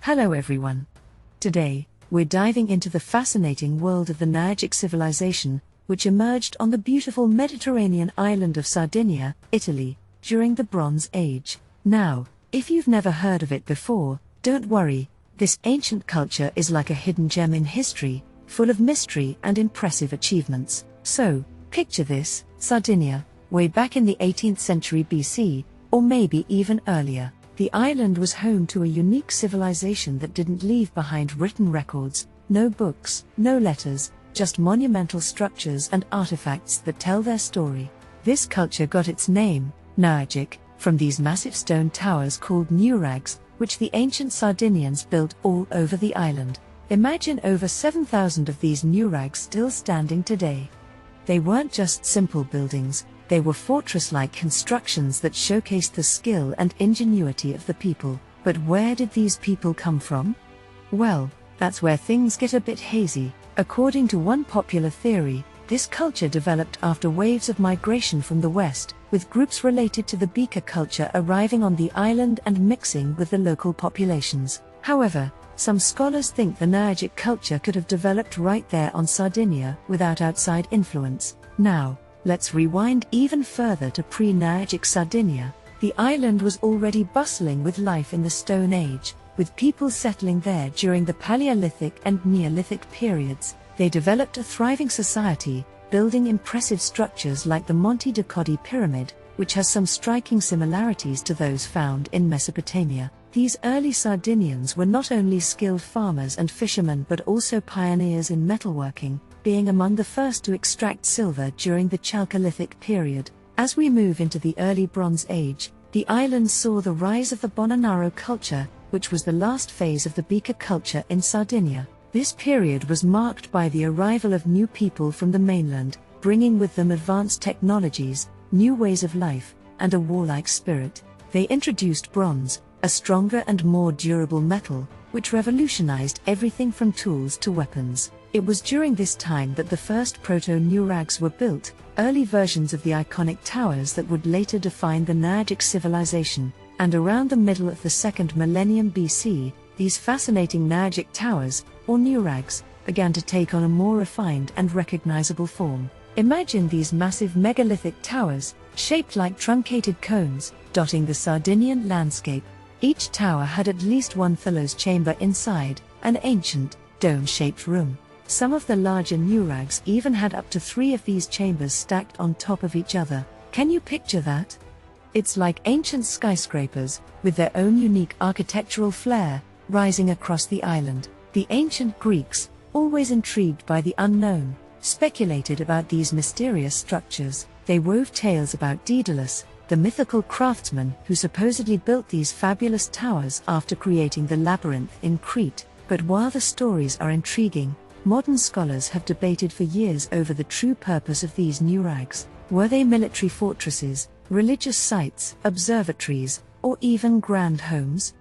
Hello everyone. Today, we're diving into the fascinating world of the Nuragic civilization, which emerged on the beautiful Mediterranean island of Sardinia, Italy, during the Bronze Age. Now, if you've never heard of it before, don't worry, this ancient culture is like a hidden gem in history, full of mystery and impressive achievements. So, picture this, Sardinia, way back in the 18th century BC, or maybe even earlier. The island was home to a unique civilization that didn't leave behind written records, no books, no letters, just monumental structures and artifacts that tell their story. This culture got its name, Nuragic, from these massive stone towers called nuraghes, which the ancient Sardinians built all over the island. Imagine over 7,000 of these nuraghes still standing today. They weren't just simple buildings, they were fortress-like constructions that showcased the skill and ingenuity of the people. But where did these people come from? Well, that's where things get a bit hazy. According to one popular theory, this culture developed after waves of migration from the west, with groups related to the Beaker culture arriving on the island and mixing with the local populations. However, some scholars think the Nuragic culture could have developed right there on Sardinia without outside influence. Now, let's rewind even further to pre-Nuragic Sardinia. The island was already bustling with life in the Stone Age, with people settling there during the Paleolithic and Neolithic periods. They developed a thriving society, building impressive structures like the Monte de Codi pyramid, which has some striking similarities to those found in Mesopotamia. These early Sardinians were not only skilled farmers and fishermen but also pioneers in metalworking, being among the first to extract silver during the Chalcolithic period. As we move into the early Bronze Age, the island saw the rise of the Bonanaro culture, which was the last phase of the Beaker culture in Sardinia. This period was marked by the arrival of new people from the mainland, bringing with them advanced technologies, new ways of life, and a warlike spirit. They introduced bronze, a stronger and more durable metal, which revolutionized everything from tools to weapons. It was during this time that the first proto-nuraghes were built, early versions of the iconic towers that would later define the Nuragic civilization. And around the middle of the second millennium BC, these fascinating Nuragic towers, or nuraghes, began to take on a more refined and recognizable form. Imagine these massive megalithic towers, shaped like truncated cones, dotting the Sardinian landscape. Each tower had at least one Thalos chamber inside, an ancient, dome-shaped room. Some of the larger nuraghes even had up to 3 of these chambers stacked on top of each other. Can you picture that? It's like ancient skyscrapers, with their own unique architectural flair, rising across the island. The ancient Greeks, always intrigued by the unknown, speculated about these mysterious structures. They wove tales about Daedalus, the mythical craftsman who supposedly built these fabulous towers after creating the labyrinth in Crete. But while the stories are intriguing, modern scholars have debated for years over the true purpose of these nuraghes. Were they military fortresses, religious sites, observatories, or even grand homes?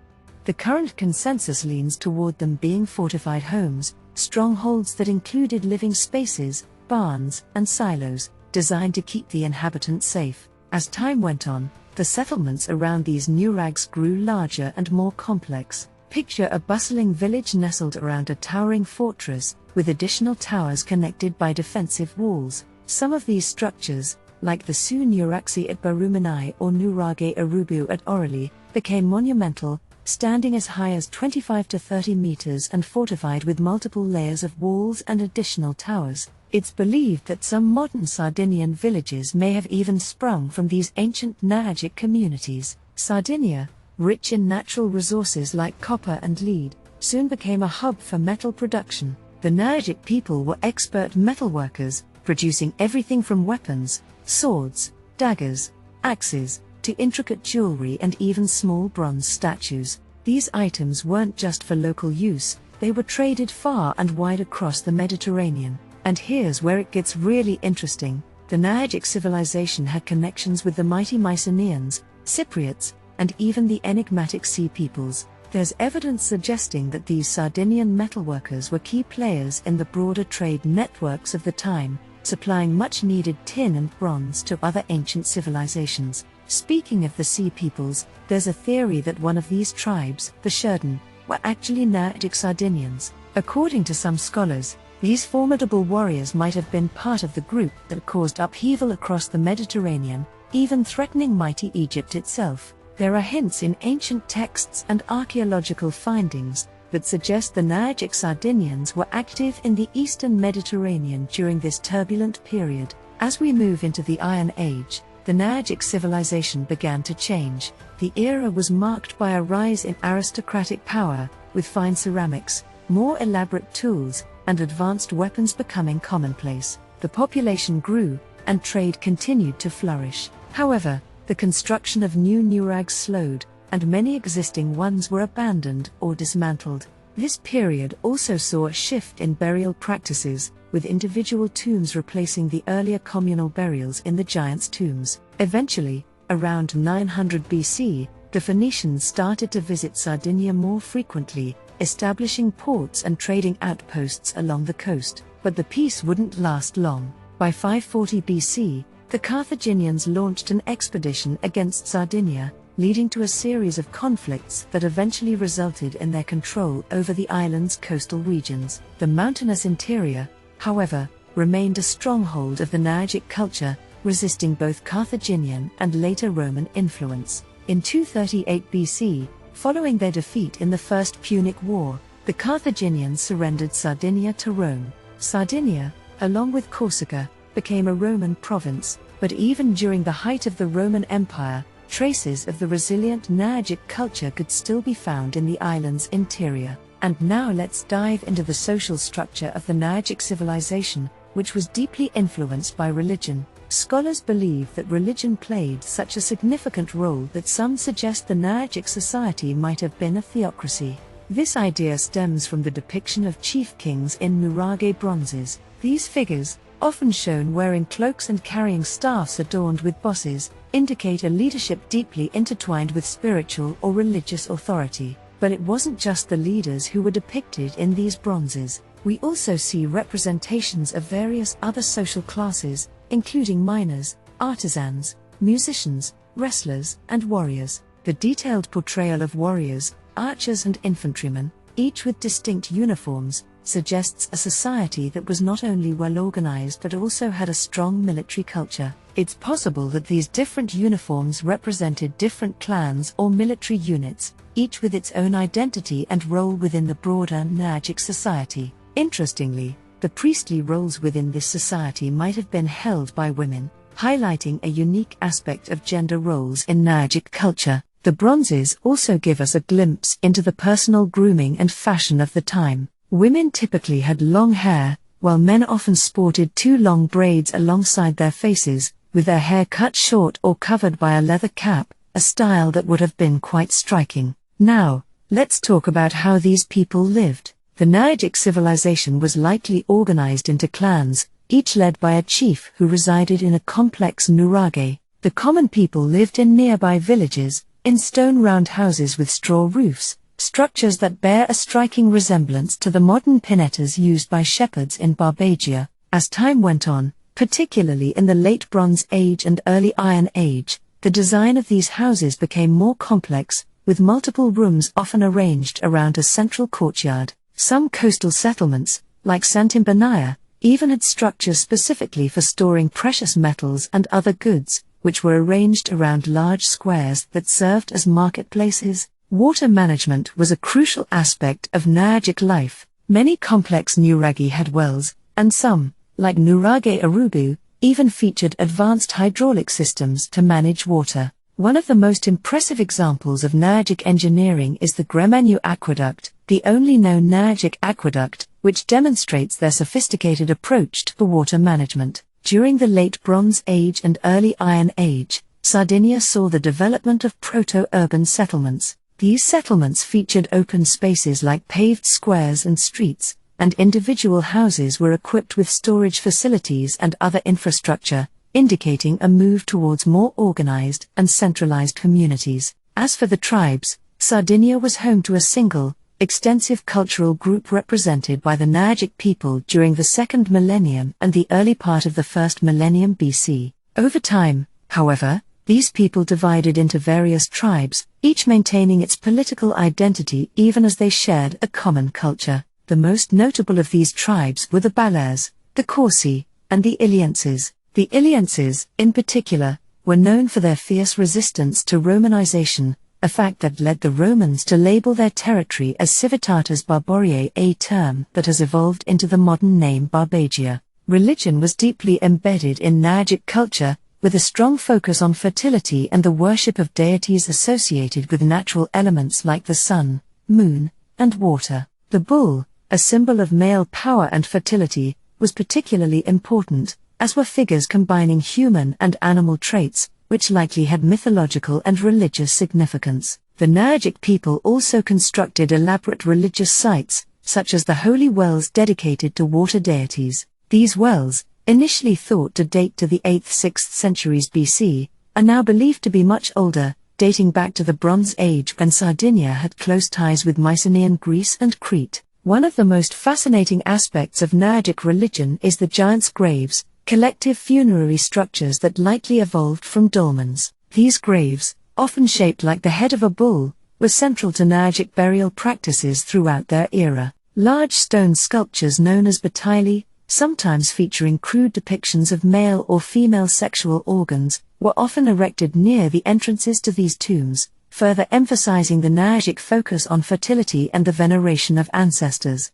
The current consensus leans toward them being fortified homes, strongholds that included living spaces, barns, and silos, designed to keep the inhabitants safe. As time went on, the settlements around these nuraghes grew larger and more complex. Picture a bustling village nestled around a towering fortress, with additional towers connected by defensive walls. Some of these structures, like the Su Nuraxi at Barumani or Nuraghe Arubu at Orali, became monumental, standing as high as 25 to 30 meters and fortified with multiple layers of walls and additional towers. It's believed that some modern Sardinian villages may have even sprung from these ancient Nuragic communities. Sardinia, rich in natural resources like copper and lead, soon became a hub for metal production. The Nuragic people were expert metalworkers, producing everything from weapons, swords, daggers, axes, to intricate jewelry and even small bronze statues. These items weren't just for local use, they were traded far and wide across the Mediterranean. And here's where it gets really interesting. The Nuragic civilization had connections with the mighty Mycenaeans, Cypriots, and even the enigmatic Sea peoples. There's evidence suggesting that these Sardinian metalworkers were key players in the broader trade networks of the time, supplying much-needed tin and bronze to other ancient civilizations. Speaking of the Sea peoples, there's a theory that one of these tribes, the Sherdan, were actually Nuragic Sardinians. According to some scholars, these formidable warriors might have been part of the group that caused upheaval across the Mediterranean, even threatening mighty Egypt itself. There are hints in ancient texts and archaeological findings that suggest the Nuragic Sardinians were active in the eastern Mediterranean during this turbulent period. As we move into the Iron Age, the Nuragic civilization began to change. The era was marked by a rise in aristocratic power, with fine ceramics, more elaborate tools, and advanced weapons becoming commonplace. The population grew, and trade continued to flourish. However, the construction of new nuraghs slowed, and many existing ones were abandoned or dismantled. This period also saw a shift in burial practices, with individual tombs replacing the earlier communal burials in the giants' tombs. Eventually, around 900 BC, the Phoenicians started to visit Sardinia more frequently, establishing ports and trading outposts along the coast. But the peace wouldn't last long. By 540 BC, the Carthaginians launched an expedition against Sardinia, leading to a series of conflicts that eventually resulted in their control over the island's coastal regions. The mountainous interior, however, remained a stronghold of the Nuragic culture, resisting both Carthaginian and later Roman influence. In 238 BC, following their defeat in the First Punic War, the Carthaginians surrendered Sardinia to Rome. Sardinia, along with Corsica, became a Roman province, but even during the height of the Roman Empire, traces of the resilient Nuragic culture could still be found in the island's interior. And now let's dive into the social structure of the Nuragic civilization, which was deeply influenced by religion. Scholars believe that religion played such a significant role that some suggest the Nuragic society might have been a theocracy. This idea stems from the depiction of chief kings in nuraghe bronzes. These figures, often shown wearing cloaks and carrying staffs adorned with bosses, indicate a leadership deeply intertwined with spiritual or religious authority. But it wasn't just the leaders who were depicted in these bronzes. We also see representations of various other social classes, including miners, artisans, musicians, wrestlers, and warriors. The detailed portrayal of warriors, archers and infantrymen, each with distinct uniforms, suggests a society that was not only well organized but also had a strong military culture. It's possible that these different uniforms represented different clans or military units, each with its own identity and role within the broader Nuragic society. Interestingly, the priestly roles within this society might have been held by women, highlighting a unique aspect of gender roles in Nuragic culture. The bronzes also give us a glimpse into the personal grooming and fashion of the time. Women typically had long hair, while men often sported two long braids alongside their faces, with their hair cut short or covered by a leather cap, a style that would have been quite striking. Now, let's talk about how these people lived. The Nuragic civilization was likely organized into clans, each led by a chief who resided in a complex nuraghe. The common people lived in nearby villages, in stone round houses with straw roofs, structures that bear a striking resemblance to the modern pinettas used by shepherds in Barbagia. As time went on, particularly in the Late Bronze Age and Early Iron Age, the design of these houses became more complex, with multiple rooms often arranged around a central courtyard. Some coastal settlements, like Santimbania, even had structures specifically for storing precious metals and other goods, which were arranged around large squares that served as marketplaces. Water management was a crucial aspect of Nuragic life. Many complex nuraghe had wells, and some, like Nuraghe Arubu, even featured advanced hydraulic systems to manage water. One of the most impressive examples of Nuragic engineering is the Gremenu Aqueduct, the only known Nuragic aqueduct, which demonstrates their sophisticated approach to water management. During the Late Bronze Age and Early Iron Age, Sardinia saw the development of proto-urban settlements. These settlements featured open spaces like paved squares and streets, and individual houses were equipped with storage facilities and other infrastructure, indicating a move towards more organized and centralized communities. As for the tribes, Sardinia was home to a single, extensive cultural group represented by the Nuragic people during the second millennium and the early part of the first millennium BC. Over time, however, These people divided into various tribes, each maintaining its political identity even as they shared a common culture. The most notable of these tribes were the Balares, the Corsi, and the Ilienses. The Ilienses, in particular, were known for their fierce resistance to Romanization, a fact that led the Romans to label their territory as Civitatis Barbariae, a term that has evolved into the modern name Barbagia. Religion was deeply embedded in Nuragic culture, with a strong focus on fertility and the worship of deities associated with natural elements like the sun, moon, and water. The bull, a symbol of male power and fertility, was particularly important, as were figures combining human and animal traits, which likely had mythological and religious significance. The Nuragic people also constructed elaborate religious sites, such as the holy wells dedicated to water deities. These wells, initially thought to date to the 8th–6th centuries BC, are now believed to be much older, dating back to the Bronze Age when Sardinia had close ties with Mycenaean Greece and Crete. One of the most fascinating aspects of Nuragic religion is the giants' graves, collective funerary structures that likely evolved from dolmens. These graves, often shaped like the head of a bull, were central to Nuragic burial practices throughout their era. Large stone sculptures known as batyli, sometimes featuring crude depictions of male or female sexual organs, were often erected near the entrances to these tombs, further emphasizing the Nuragic focus on fertility and the veneration of ancestors.